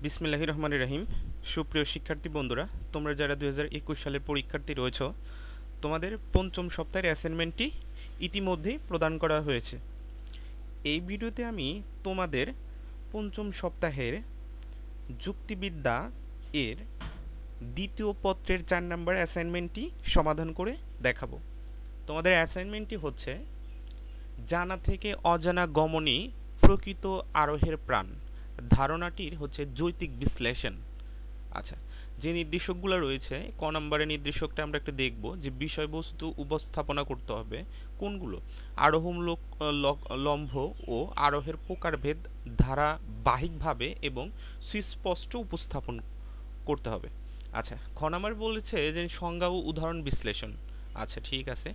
বিসমিল্লাহির রহমানির রহিম। সুপ্রিয় শিক্ষার্থী বন্ধুরা, তোমরা যারা 2021 সালের পরীক্ষার্থী রয়েছ, তোমাদের পঞ্চম সপ্তাহের অ্যাসাইনমেন্টটি ইতিমধ্যেই প্রদান করা হয়েছে। এই ভিডিওতে আমি তোমাদের পঞ্চম সপ্তাহের যুক্তিবিদ্যা এর দ্বিতীয় পত্রের 4 নম্বর অ্যাসাইনমেন্টটি সমাধান করে দেখাবো। তোমাদের অ্যাসাইনমেন্টটি হচ্ছে জানা থেকে অজানা গমনই প্রকৃত আরোহের প্রাণ। ধারণাটির হচ্ছে যৌক্তিক বিশ্লেষণ। আচ্ছা, যে নির্দেশকগুলো রয়েছে, ক নম্বরের নির্দেশকটা আমরা একটু দেখব যে বিষয়বস্তু উপস্থাপনা করতে হবে কোনগুলো, আরোহমূলক লম্ব ও আরোহের প্রকারভেদ ধারাবাহিকভাবে এবং সুস্পষ্ট উপস্থাপন করতে হবে। আচ্ছা, খ নাম্বার বলেছে যে সংজ্ঞা ও উদাহরণ বিশ্লেষণ। আচ্ছা, ঠিক আছে।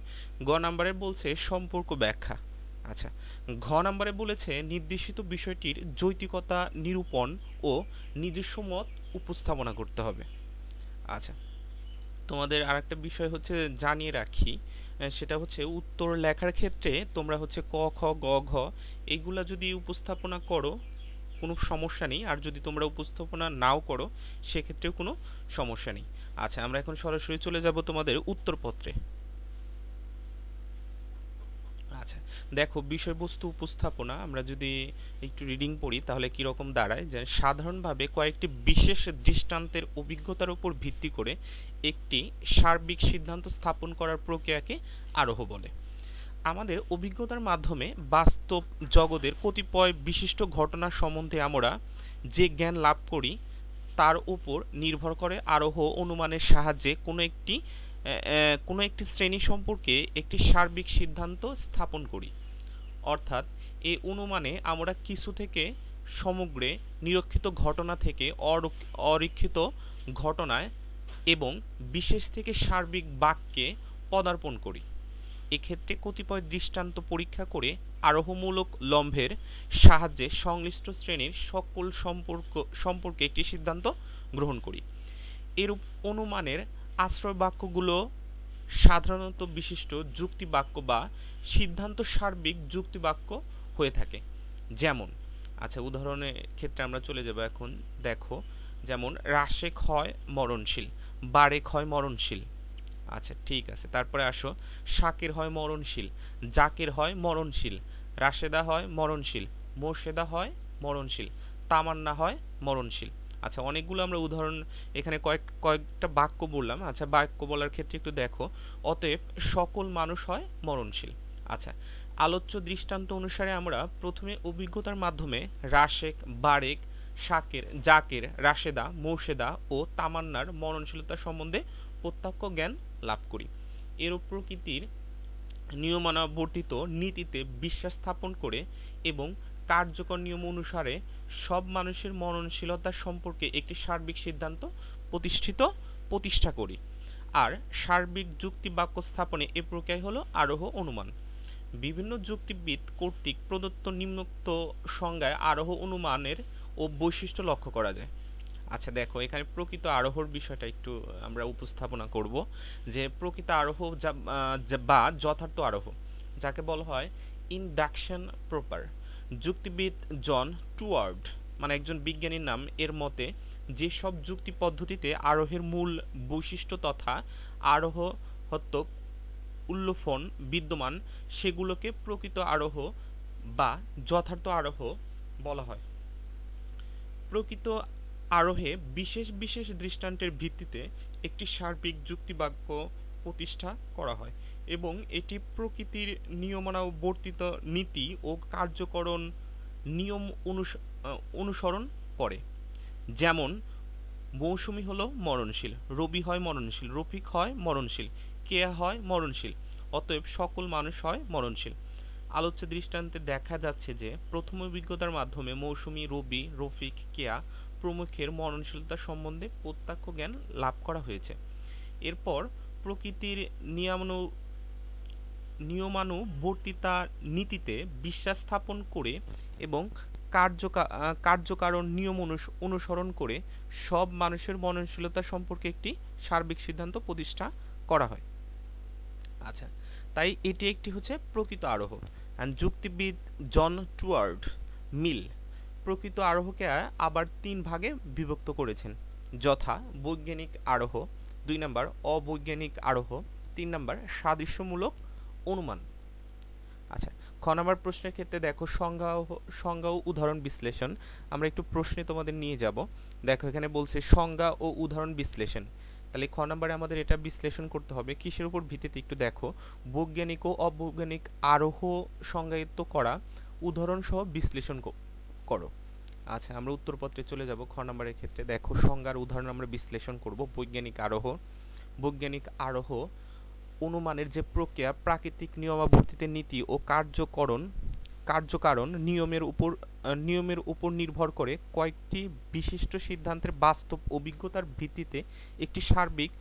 গ নাম্বারে বলছে সম্পর্ক ব্যাখ্যা। আচ্ছা, ঘ নাম্বারে বলেছে নির্দেশিত বিষয়টির যৌক্তিকতা নিরূপণ ও নিজস্ব মত উপস্থাপনা করতে হবে। আচ্ছা, তোমাদের আরেকটা বিষয় হচ্ছে জানিয়ে রাখি, সেটা হচ্ছে উত্তর লেখার ক্ষেত্রে তোমরা হচ্ছে ক খ গ ঘ এইগুলা যদি উপস্থাপনা করো কোনো সমস্যা নেই, আর যদি তোমরা উপস্থাপনা নাও করো সেক্ষেত্রেও কোনো সমস্যা নেই। আচ্ছা, আমরা এখন সরাসরি চলে যাব তোমাদের উত্তরপত্রে। আচ্ছা, দেখো বিষয়বস্তু উপস্থাপনা আমরা যদি একটু রিডিং পড়ি তাহলে কীরকম দাঁড়ায়, যে সাধারণভাবে কয়েকটি বিশেষ দৃষ্টান্তের অভিজ্ঞতার উপর ভিত্তি করে একটি সার্বিক সিদ্ধান্ত স্থাপন করার প্রক্রিয়াকে আরোহ বলে। আমাদের অভিজ্ঞতার মাধ্যমে বাস্তব জগতের কতিপয় বিশিষ্ট ঘটনা সম্বন্ধে আমরা যে জ্ঞান লাভ করি তার উপর নির্ভর করে আরোহ অনুমানের সাহায্যে কোনো একটি শ্রেণী সম্পর্কে একটি সার্বিক সিদ্ধান্ত স্থাপন করি। অর্থাৎ এই অনুমানে আমরা কিছু থেকে সমগ্রে নিরীক্ষিত ঘটনা থেকে অরীক্ষিত ঘটনায় এবং বিশেষ থেকে সার্বিক বাক্যে পদার্পণ করি। এক্ষেত্রে কতিপয় দৃষ্টান্ত পরীক্ষা করে আরোহমূলক লম্বের সাহায্যে সংশ্লিষ্ট শ্রেণীর সকল সম্পর্কে একটি সিদ্ধান্ত গ্রহণ করি। এরূপ অনুমানের আশ্রয় বাক্যগুলো সাধারণত বিশিষ্ট যুক্তি বাক্য বা সিদ্ধান্ত সার্বিক যুক্তি বাক্য হয়ে থাকে। যেমন, আচ্ছা উদাহরণের ক্ষেত্রে আমরা চলে যাব এখন। দেখো, যেমন রাশেক হয় মরণশীল, বারেক হয় মরণশীল। আচ্ছা, ঠিক আছে। তারপরে আসো, শাকের হয় মরণশীল, জাকের হয় মরণশীল, রাশেদা হয় মরণশীল, মোর্শেদা হয় মরণশীল, তামান্না হয় মরণশীল। আচ্ছা, অনেকগুলো আমরা উদাহরণ এখানে কয়েকটা বাক্য বললাম। আচ্ছা, বাক্য বলার ক্ষেত্রে একটু দেখো, অতএব সকল মানুষ হয় মরণশীল। আচ্ছা, আলোচ্য দৃষ্টান্ত অনুসারে আমরা প্রথমে অভিজ্ঞতার মাধ্যমে রাশেক, বারেক, শাকের, জাকের, রাশেদা, মোর্শেদা ও তামান্নার মরণশীলতা সম্বন্ধে প্রত্যক্ষ জ্ঞান লাভ করি। এরূপ প্রকৃতির নিয়মানুবর্তিত নীতিতে বিশ্বাস স্থাপন করে এবং কার্যকর নিয়ম অনুসারে সব মানুষের মননশীলতা সম্পর্কে একটি সার্বিক সিদ্ধান্ত প্রতিষ্ঠা করি। আর সার্বিক যুক্তি বাক্য স্থাপনে এ প্রক্রিয়া হলো আরোহ অনুমান। বিভিন্ন যুক্তিবিদ কর্তৃক প্রদত্ত নিম্নোক্ত সংজ্ঞায় আরোহ অনুমানের ও বৈশিষ্ট্য লক্ষ্য করা যায়। আচ্ছা, দেখো এখানে প্রকৃত আরোহর বিষয়টা একটু আমরা উপস্থাপনা করব, যে প্রকৃত আরোহ বা যথার্থ আরোহ যাকে বলা হয় ইনডাকশন প্রপার। যুক্তিবিদ জন টুয়ার্ড, মানে একজন বিজ্ঞানীর নাম, এর মতে যেসব যুক্তি পদ্ধতিতে আরোহের মূল বৈশিষ্ট্য তথা আরোহত্মক উল্লফন বিদ্যমান সেগুলোকে প্রকৃত আরোহ বা যথার্থ আরোহ বলা হয়। প্রকৃত আরোহে বিশেষ বিশেষ দৃষ্টান্তের ভিত্তিতে একটি সার্বিক যুক্তিবাক্য প্রতিষ্ঠা করা হয় এবং এটি প্রকৃতির নিয়মানুবর্তিত নীতি ও কার্যকরণ নিয়ম অনুসরণ করে। যেমন, মৌসুমী হলো মরণশীল, রবি হয় মরণশীল, রফিক হয় মরণশীল, কেয়া হয় মরণশীল, অতএব সকল মানুষ হয় মরণশীল। আলোচ্য দৃষ্টান্তে দেখা যাচ্ছে যে প্রথম অভিজ্ঞতার মাধ্যমে মৌসুমী, রবি, রফিক, কেয়া প্রমুখের মরণশীলতা সম্বন্ধে প্রত্যক্ষ জ্ঞান লাভ করা হয়েছে। এরপর প্রকৃতির নিয়মানুবর্তিতা নীতিতে বিশ্বাস স্থাপন করে এবং কার্যকারণ নিয়ম অনুসরণ করে সব মানুষের মননশীলতা সম্পর্কে একটি সার্বিক সিদ্ধান্ত প্রতিষ্ঠা করা হয়। আচ্ছা, তাই এটি একটি হচ্ছে প্রকৃত আরোহ। অ্যান্ড যুক্তিবিদ জন টুয়ার্ড মিল প্রকৃত আরোহকে আবার ৩ ভাগে বিভক্ত করেছেন, যথা বৈজ্ঞানিক আরোহ, ২ নাম্বার অবৈজ্ঞানিক আরোহ, ৩ নাম্বার সাদৃশ্যমূলক অনুমান। আচ্ছা, খ নাম্বার প্রশ্নের ক্ষেত্রে দেখো সংজ্ঞা ও উদাহরণ বিশ্লেষণ। আমরা একটু প্রশ্নে তোমাদের নিয়ে যাব। দেখো এখানে বলছে সংজ্ঞা ও উদাহরণ বিশ্লেষণ। তাহলে খ নাম্বারে আমাদের এটা বিশ্লেষণ করতে হবে কিসের উপর ভিত্তিতে একটু দেখো। বৈজ্ঞানিক ও অবৈজ্ঞানিক আরোহ সংজ্ঞায়িত করা, উদাহরণ সহ বিশ্লেষণ করো। আচ্ছা, আমরা উত্তরপত্রে চলে যাব। খ নাম্বারের ক্ষেত্রে দেখো সংজ্ঞার উদাহরণ আমরা বিশ্লেষণ করব। বৈজ্ঞানিক আরোহ অনুমানের যে প্রক্রিয়া, প্রাকৃতিক নিয়মাবর্তিত নীতি ও কার্যকারণ নিয়মের উপর নির্ভর করে কয়েকটি বিশিষ্ট সিদ্ধান্তের বাস্তব অভিজ্ঞতার ভিত্তিতে একটি সার্বিক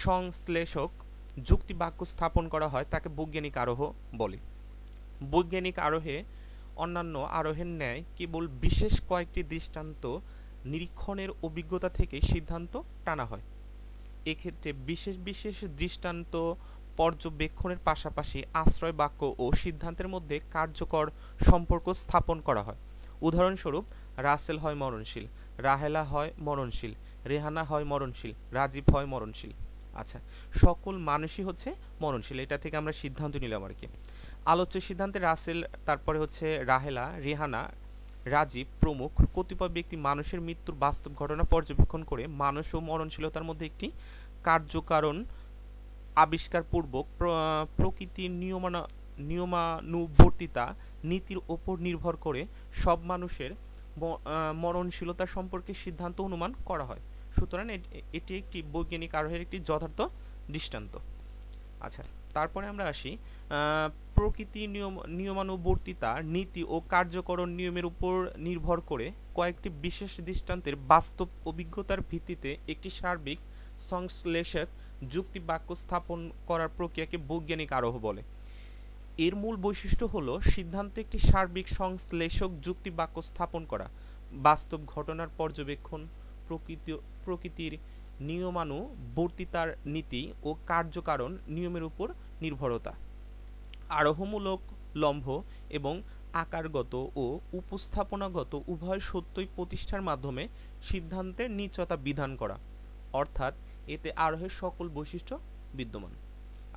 সংশ্লেষক যুক্তি বাক্য স্থাপন করা হয়, তাকে বৈজ্ঞানিক আরোহ বলে। বৈজ্ঞানিক আরোহে অন্যান্য আরোহের ন্যায় কেবল বিশেষ কয়েকটি দৃষ্টান্ত নিরীক্ষণের অভিজ্ঞতা থেকে সিদ্ধান্ত টানা হয়। এক্ষেত্রে বিশেষ দৃষ্টান্ত পর্যবেক্ষণের পাশাপাশি আশ্রয় বাক্য ও সিদ্ধান্তের মধ্যে কার্যকর সম্পর্ক স্থাপন করা হয়। উদাহরণস্বরূপ, রাসেল হয় মরণশীল, রাহেলা হয় মরণশীল, রেহানা হয় মরণশীল, রাজীব হয় মরণশীল। আচ্ছা, সকল মানুষই হচ্ছে মরণশীল, এটা থেকে আমরা সিদ্ধান্ত নিলাম আর কি। আলোচ্য সিদ্ধান্তে রাসেল, তারপরে হচ্ছে রাহেলা, রেহানা, রাজীব প্রমুখ কতিপয় ব্যক্তি মানুষের মৃত্যুর বাস্তব ঘটনা পর্যবেক্ষণ করে মানুষ ও মরণশীলতার মধ্যে একটি কার্যকারণ আবিষ্কারপূর্বক প্রকৃতির নিয়মানুবর্তিতা নীতির ওপর নির্ভর করে সব মানুষের মরণশীলতা সম্পর্কে সিদ্ধান্ত অনুমান করা হয়। সুতরাং এটি একটি বৈজ্ঞানিক আরোহের একটি যথার্থ দৃষ্টান্ত। আচ্ছা, তারপরে আমরা আসি প্রকৃতির নিয়মানুবর্তিতা নীতি ও কার্যকরণ নিয়মের উপর নির্ভর করে কয়েকটি বিশেষ দৃষ্টান্তের বাস্তব অভিজ্ঞতার ভিত্তিতে একটি সার্বিক সংশ্লেষক যুক্তি বাক্য স্থাপন করার প্রক্রিয়াকে বৈজ্ঞানিক আরোহ বলে। এর মূল বৈশিষ্ট্য হলো সিদ্ধান্তে একটি সার্বিক সংশ্লেষক যুক্তি বাক্য স্থাপন করা, বাস্তব ঘটনার পর্যবেক্ষণ, প্রকৃতির নিয়মানুবর্তিতার নীতি ও কার্যকারণ নিয়মের উপর নির্ভরতা, আরোহমূলক লম্ব এবং আকারগত ও উপস্থাপনাগত উভয় সত্যই প্রতিষ্ঠার মাধ্যমে সিদ্ধান্তের নিশ্চয়তা বিধান করা, অর্থাৎ এতে আরোহের সকল বৈশিষ্ট্য বিদ্যমান।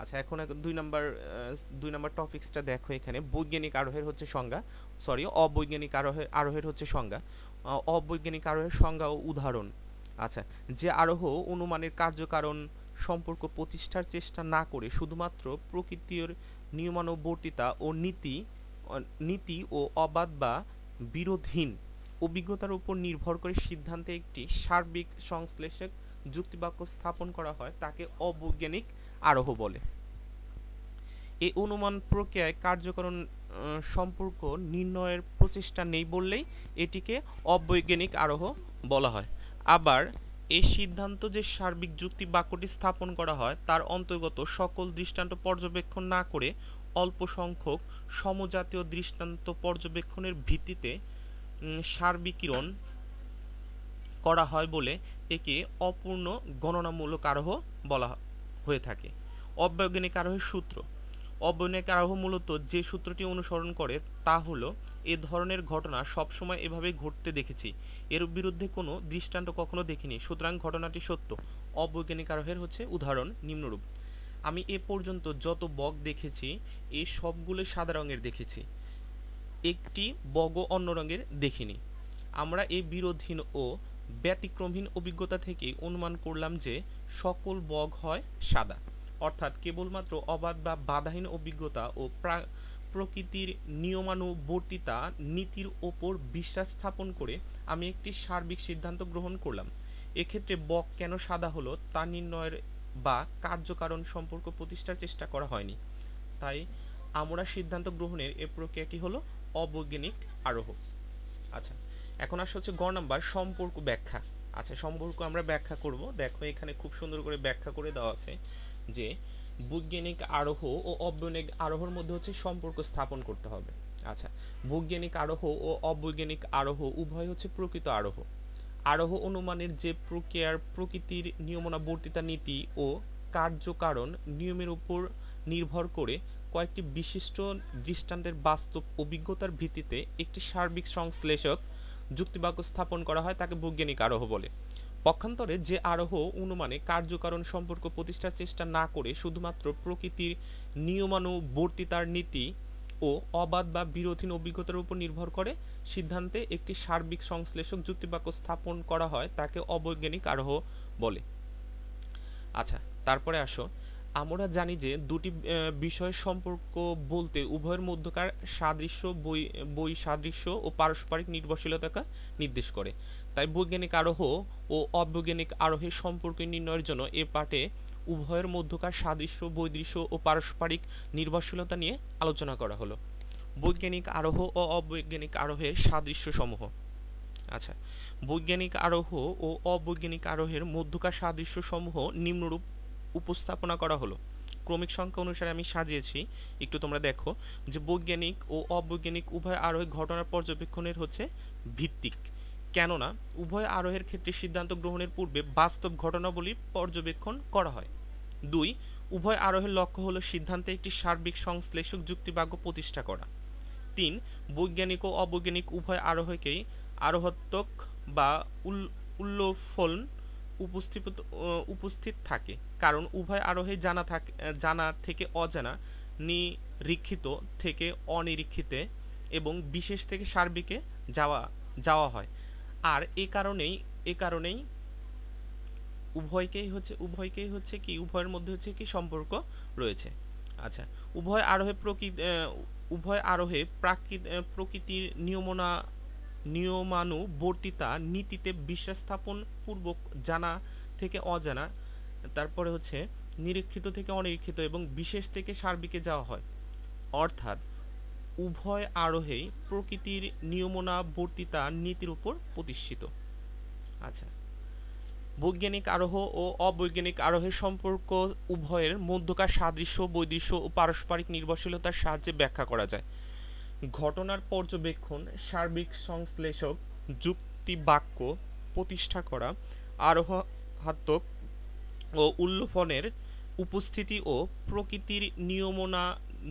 আচ্ছা, এখন 2 নাম্বার টপিকসটা দেখো। এখানে বৈজ্ঞানিক আরোহের হচ্ছে সংজ্ঞা, অবৈজ্ঞানিক আরোহের হচ্ছে সংজ্ঞা। অবৈজ্ঞানিক আরোহের সংজ্ঞা ও উদাহরণ। আচ্ছা, যে আরোহ অনুমানের কার্যকারণ সম্পর্ক প্রতিষ্ঠার চেষ্টা না করে শুধুমাত্র প্রকৃতির নিয়মানুবর্তিতা ও নীতি ও অবাধ বা বিরোধহীন অভিজ্ঞতার উপর নির্ভর করে সিদ্ধান্তে একটি সার্বিক সংশ্লেষক যুক্তিবাক্য স্থাপন করা হয়, তাকে অবৈজ্ঞানিক আরোহ বলে। এই অনুমান প্রক্রিয়ায় কার্যকারণ সম্পর্ক নির্ণয়ের প্রচেষ্টা নেই বললেই এটিকে অবৈজ্ঞানিক আরোহ বলা হয়। আবার এই সিদ্ধান্ত যে সার্বিক যুক্তি বাক্যটি স্থাপন করা হয় তার অন্তর্গত সকল দৃষ্টান্ত পর্যবেক্ষণ না করে অল্প সংখ্যক সমজাতীয় দৃষ্টান্ত পর্যবেক্ষণের ভিত্তিতে সার্বিকীকরণ করা হয় বলে একে অপূর্ণ গণনামূলক আরোহ বলা হয়ে থাকে। অবৈজ্ঞানিক আরোহের সূত্র। অবৈজ্ঞানিক আরোহ মূলত যে সূত্রটি অনুসরণ করে তা হলো, এ ধরনের ঘটনা সবসময় এভাবে ঘটতে দেখেছি, এর বিরুদ্ধে কোনো দৃষ্টান্ত কখনো দেখিনি, সুতরাং ঘটনাটি সত্য। অবৈজ্ঞানিক আরোহের হচ্ছে উদাহরণ নিম্নরূপ: আমি এ পর্যন্ত যত বক দেখেছি এই সবগুলো সাদা রঙের দেখেছি, একটি বগও অন্য রঙের দেখিনি। আমরা এই বিরোধহীন ও ব্যতিক্রমহীন অভিজ্ঞতা থেকে অনুমান করলাম যে সকল বগ হয় সাদা। অর্থাৎ কেবলমাত্র অবাধ বা বাধাহীন অভিজ্ঞতা ও প্রকৃতির নিয়মানুবর্তিতা নীতির ওপর বিশ্বাস স্থাপন করে আমি একটি সার্বিক সিদ্ধান্ত গ্রহণ করলাম। এক্ষেত্রে বক কেন সাদা হলো তা নির্ণয়ের বা কার্যকারণ সম্পর্ক প্রতিষ্ঠার চেষ্টা করা হয়নি। তাই আমরা সিদ্ধান্ত গ্রহণের এই প্রক্রিয়াটি হলো অবৈজ্ঞানিক আরোহ। আচ্ছা, এখন আসছে হচ্ছে গ নাম্বার সম্পর্ক ব্যাখ্যা। আচ্ছা, সম্পর্ক আমরা ব্যাখ্যা করব। দেখো এখানে খুব সুন্দর করে ব্যাখ্যা করে দেওয়া আছে যে বৈজ্ঞানিক আরোহ ও অবৈজ্ঞানিক আরোহর মধ্যে হচ্ছে সম্পর্ক স্থাপন করতে হবে। আচ্ছা, বৈজ্ঞানিক আরোহ ও অবৈজ্ঞানিক আরোহ উভয় হচ্ছে প্রকৃত আরোহ। আরোহ অনুমানের যে প্রক্রিয়ার প্রকৃতির নিয়মানুবর্তিতা নীতি ও কার্যকারণ নিয়মের উপর নির্ভর করে কয়েকটি বিশিষ্ট দৃষ্টান্তের বাস্তব অভিজ্ঞতার ভিত্তিতে একটি সার্বিক সংশ্লেষক যুক্তিবাক্য স্থাপন করা হয় তাকে বৈজ্ঞানিক আরোহ বলে। পক্ষান্তরে যে আরোহ অনুমানে কার্যকারণ সম্পর্ক প্রতিষ্ঠার চেষ্টা না করে শুধুমাত্র প্রকৃতির নিয়মানুবর্তিতার নীতি ও অবাধ বা বিরোধীন অভিজ্ঞতার উপর নির্ভর করে সিদ্ধান্তে একটি সার্বিক সংশ্লেষক যুক্তিবাক্য স্থাপন করা হয় তাকে অবৈজ্ঞানিক আরোহ বলে। আচ্ছা, তারপরে আসো, আমরা জানি যে দুটি বিষয়ের সম্পর্ক বলতে উভয়ের মধ্যকার সাদৃশ্য বৈসাদৃশ্য ও পারস্পরিক নির্ভরশীলতাকে নির্দেশ করে। তাই বৈজ্ঞানিক আরোহ ও অবৈজ্ঞানিক আরোহের সম্পর্ক নির্ণয়ের জন্য এ পাঠে উভয়ের মধ্যকার সাদৃশ্য বৈদৃশ্য ও পারস্পরিক নির্ভরশীলতা নিয়ে আলোচনা করা হলো। বৈজ্ঞানিক আরোহ ও অবৈজ্ঞানিক আরোহের সাদৃশ্য সমূহ। আচ্ছা, বৈজ্ঞানিক আরোহ ও অবৈজ্ঞানিক আরোহের মধ্যকার সাদৃশ্য সমূহ নিম্নরূপ উপস্থাপনা করা হলো। ক্রমিক সংখ্যা অনুসারে আমি সাজিয়েছি, একটু তোমরা দেখো যে বৈজ্ঞানিক ও অবৈজ্ঞানিক উভয় আরোহী ঘটনার পর্যবেক্ষণের হচ্ছে ভিত্তিক, কেননা উভয় আরোহের ক্ষেত্রে সিদ্ধান্ত গ্রহণের পূর্বে বাস্তব ঘটনাবলী পর্যবেক্ষণ করা হয়। 2. উভয় আরোহের লক্ষ্য হলো সিদ্ধান্তে একটি সার্বিক সংশ্লেষক যুক্তিবাক্য প্রতিষ্ঠা করা। 3. বৈজ্ঞানিক ও অবৈজ্ঞানিক উভয় আরোহকেই আরোহত্বক বা উল্লফন উপস্থিত থাকে, কারণ উভয় আরোহী জানা থেকে অজানা, নিরীক্ষিত থেকে অনিরীক্ষিতে এবং বিশেষ থেকে সার্বিকে যাওয়া হয়। আর এ কারণেই উভয়কেই হচ্ছে কি উভয়ের মধ্যে হচ্ছে কি সম্পর্ক রয়েছে। আচ্ছা, উভয় আরোহে প্রকৃতির নিয়মানুবর্তিতা নীতিতে বিশ্বাস স্থাপন পূর্বক জানা থেকে অজানা, তারপরে হচ্ছে নিরীক্ষিত থেকে অনিরীক্ষিত এবং বিশেষ থেকে সার্বিকে যাওয়া হয়। অর্থাৎ উভয় আরোহেই প্রকৃতির নিয়মানুবর্তিতা নীতির উপর প্রতিষ্ঠিত। আচ্ছা, বৈজ্ঞানিক আরোহ ও অবৈজ্ঞানিক আরোহের সম্পর্ক উভয়ের মধ্যকার সাদৃশ্য বৈদৃশ্য ও পারস্পরিক নির্ভরশীলতার সাহায্যে ব্যাখ্যা করা যায়। ঘটনার পর্যবেক্ষণ, সার্বিক সংশ্লেষক যুক্তিবাক্য প্রতিষ্ঠা করা, আরোহাত্মক ও উল্লফনের উপস্থিতি ও প্রকৃতির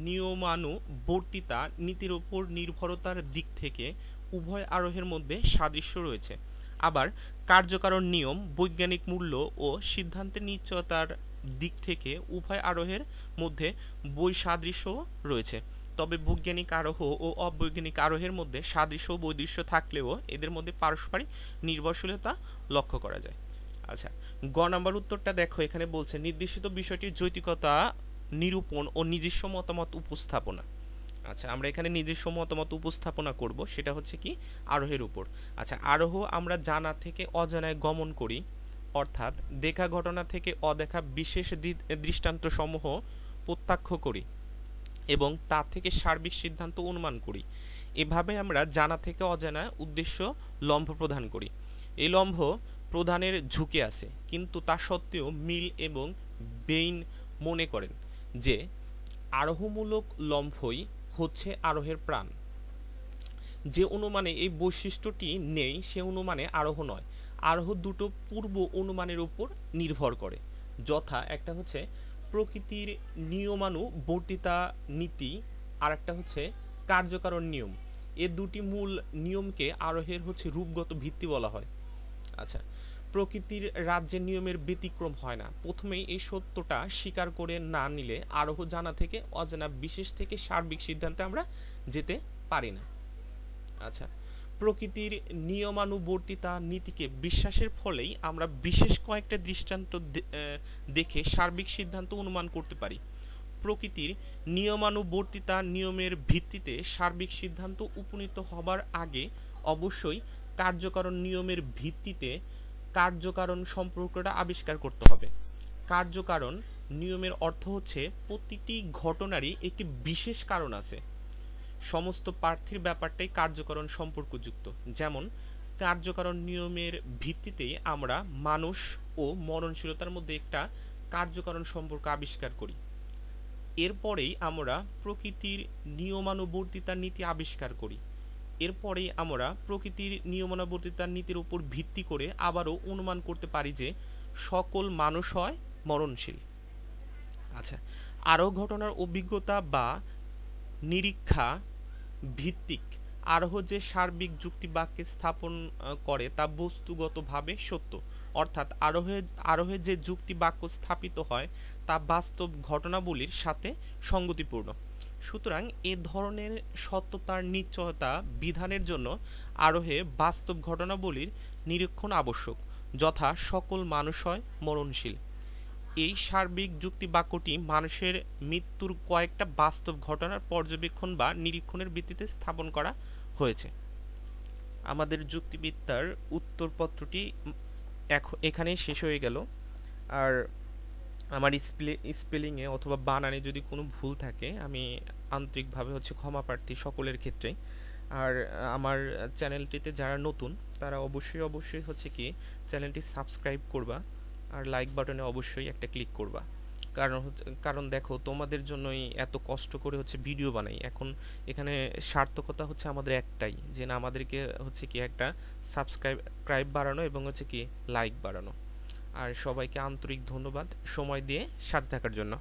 নিয়মানুবর্তিতা নীতির উপর নির্ভরতার দিক থেকে উভয় আরোহের মধ্যে সাদৃশ্য রয়েছে। আবার কার্যকারণ নিয়ম, বৈজ্ঞানিক মূল্য ও সিদ্ধান্তের নিশ্চয়তার দিক থেকে উভয় আরোহের মধ্যে বৈসাদৃশ্য রয়েছে। তবে বৈজ্ঞানিক আরোহ ও অবৈজ্ঞানিক আরোহের মধ্যে সাদৃশ্য ও বৈদৃশ্য থাকলেও এদের মধ্যে পারস্পরিক নির্ভরশীলতা লক্ষ্য করা যায়। আচ্ছা, গ নাম্বার উত্তরটা দেখো, এখানে বলছে নির্দেশিত বিষয়টির যৌক্তিকতা নিরূপণ ও নিজস্ব মতামত উপস্থাপনা। আচ্ছা, আমরা এখানে নিজস্ব মতামত উপস্থাপনা করব, সেটা হচ্ছে কি আরোহের উপর। আচ্ছা, আরোহ আমরা জানা থেকে অজানায় গমন করি, অর্থাৎ দেখা ঘটনা থেকে অদেখা বিশেষ দৃষ্টান্ত সমূহ প্রত্যক্ষ করি এবং তা থেকে সার্বিক সিদ্ধান্ত অনুমান করি। এভাবে আমরা জানা থেকে অজানা উদ্দেশ্য লম্ব প্রদান করি। এই লম্ব প্রদানের ঝুঁকি আছে, কিন্তু তা সত্ত্বেও মিল এবং বেইন মনে করেন যে আরোহমূলক লম্বই হচ্ছে আরোহের প্রাণ। যে অনুমানে এই বৈশিষ্ট্যটি নেই সে অনুমানে আরোহ নয়। আরোহ দুটো পূর্ব অনুমানের উপর নির্ভর করে, যথা একটা হচ্ছে প্রকৃতির নিয়মানুবর্তিতা নীতি আর একটা হচ্ছে কার্যকারণ নিয়ম। এ দুটি মূল নিয়মকে আরোহের হচ্ছে রূপগত ভিত্তি বলা হয়। আচ্ছা, প্রকৃতির রাজ্যের নিয়মের ব্যতিক্রম হয় না। প্রথমেই এই সত্যটা স্বীকার করে না নিলে আরোহ জানা থেকে অজানা বিশেষ থেকে সার্বিক সিদ্ধান্তে আমরা যেতে পারি না। আচ্ছা, প্রকৃতির নিয়মানুবর্তিতা নীতিকে বিশ্বাসের ফলেই আমরা বিশেষ কয়েকটা দৃষ্টান্ত দেখে সার্বিক সিদ্ধান্ত অনুমান করতে পারি। প্রকৃতির নিয়মানুবর্তিতা নিয়মের ভিত্তিতে সার্বিক সিদ্ধান্ত উপনীত হবার আগে অবশ্যই কার্যকারণ নিয়মের ভিত্তিতে কার্যকারণ সম্পর্কটা আবিষ্কার করতে হবে। কার্যকারণ নিয়মের অর্থ হচ্ছে প্রতিটি ঘটনারই একটি বিশেষ কারণ আছে। সমস্ত প্রার্থীর ব্যাপারটাই কার্যকারণ সম্পর্কযুক্ত। যেমন কার্যকারণ নিয়মের ভিত্তিতেই আমরা মানুষ ও মরণশীলতার মধ্যে একটা কার্যকারণ সম্পর্ক আবিষ্কার করি। এরপরেই আমরা প্রকৃতির নিয়মানুবর্তিতার নীতি আবিষ্কার করি। এরপরেই আমরা প্রকৃতির নিয়মানুবর্তিতার নীতির উপর ভিত্তি করে আবারও অনুমান করতে পারি যে সকল মানুষ হয় মরণশীল। আচ্ছা, আরোহ ঘটনার অভিজ্ঞতা বা নিরীক্ষা ভিত্তিক আরোহ যে সার্বিক যুক্তি বাক্যে স্থাপন করে তা বস্তুগতভাবে সত্য, অর্থাৎ আরোহে যে যুক্তি বাক্য স্থাপিত হয় তা বাস্তব ঘটনাবলীর সাথে সঙ্গতিপূর্ণ। সুতরাং এ ধরনের সত্যতার নিশ্চয়তা বিধানের জন্য আরোহে বাস্তব ঘটনাবলীর নিরীক্ষণ আবশ্যক, যথা সকল মানুষ হয় মরণশীল। এই সার্বিক যুক্তি বাক্যটি মানুষের মৃত্যুর কয়েকটা বাস্তব ঘটনার পর্যবেক্ষণ বা নিরীক্ষণের ভিত্তিতে স্থাপন করা হয়েছে। আমাদের যুক্তিবিদ্যার উত্তরপত্রটি এখানেই শেষ হয়ে গেল। আর আমার স্পেলিংয়ে অথবা বানানে যদি কোনো ভুল থাকে আমি আন্তরিকভাবে ক্ষমা প্রার্থী সকলের ক্ষেত্রে। আর আমার চ্যানেলটিতে যারা নতুন তারা অবশ্যই চ্যানেলটি সাবস্ক্রাইব করবা, আর লাইক বাটনে অবশ্যই একটা ক্লিক করবা। কারণ দেখো, তোমাদের জন্যই এত কষ্ট করে ভিডিও বানাই। এখন এখানে সার্থকতা আমাদের একটাই, যে না, আমাদেরকে একটা সাবস্ক্রাইব বাড়ানো এবং লাইক বাড়ানো। আর সবাইকে আন্তরিক ধন্যবাদ সময় দিয়ে সাথে থাকার জন্য।